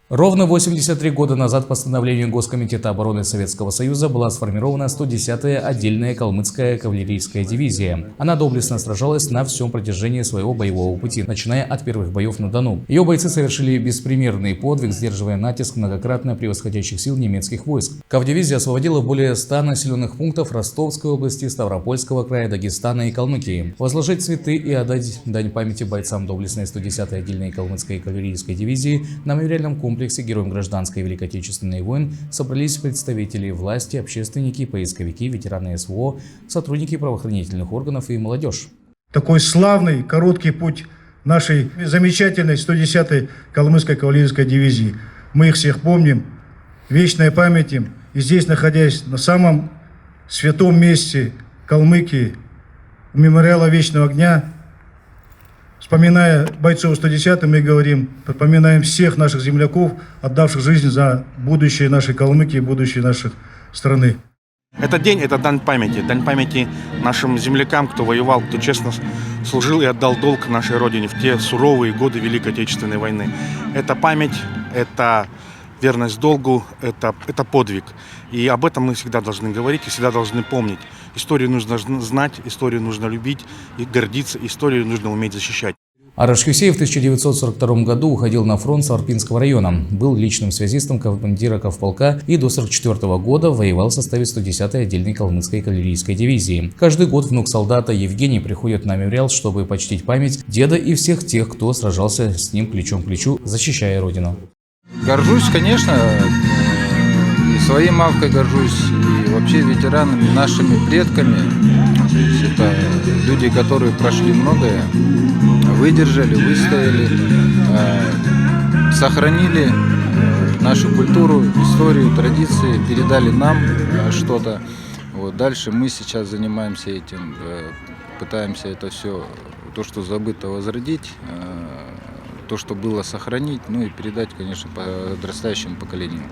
Ровно 83 года назад постановлением Госкомитета обороны Советского Союза была сформирована 110-я отдельная калмыцкая кавалерийская дивизия. Она доблестно сражалась на всем протяжении своего боевого пути, начиная от первых боев на Дону. Ее бойцы совершили беспримерный подвиг, сдерживая натиск многократно превосходящих сил немецких войск. Кавдивизия освободила более 100 населенных пунктов Ростовской области, Ставропольского края, Дагестана и Калмыкии. Возложить цветы и отдать дань памяти бойцам доблестной 110-й отдельной калмыцкой кавалерийской дивизии на мемориальном комплексе героям гражданской и Великой Отечественной войн собрались представители власти, общественники, поисковики, ветераны СВО, сотрудники правоохранительных органов и молодежь. Такой славный, короткий путь нашей замечательной 110-й калмыцкой кавалерийской дивизии. Мы их всех помним, вечная память им. И здесь, находясь на самом святом месте Калмыкии, у мемориала Вечного огня, вспоминая бойцов 110-й, мы говорим, вспоминаем всех наших земляков, отдавших жизнь за будущее нашей Калмыкии, будущее нашей страны. Этот день – это дань памяти нашим землякам, кто воевал, кто честно служил и отдал долг нашей Родине в те суровые годы Великой Отечественной войны. Это память, это верность долгу, это подвиг. И об этом мы всегда должны говорить и всегда должны помнить. Историю нужно знать, историю нужно любить и гордиться, историю нужно уметь защищать. Араш Хюсеев в 1942 году уходил на фронт с Арпинского района, был личным связистом командира Кавполка и до 1944 года воевал в составе 110-й отдельной калмыцкой кавалерийской дивизии. Каждый год внук солдата Евгений приходит на мемориал, чтобы почтить память деда и всех тех, кто сражался с ним плечом к плечу, защищая родину. Горжусь, конечно, и своей мавкой горжусь, и вообще ветеранами, нашими предками. Это люди, которые прошли многое, выдержали, выстояли, сохранили нашу культуру, историю, традиции, передали нам что-то. Вот. Дальше мы сейчас занимаемся этим, пытаемся это все, то, что забыто, возродить, то, что было, сохранить, ну и передать, конечно, подрастающему поколению.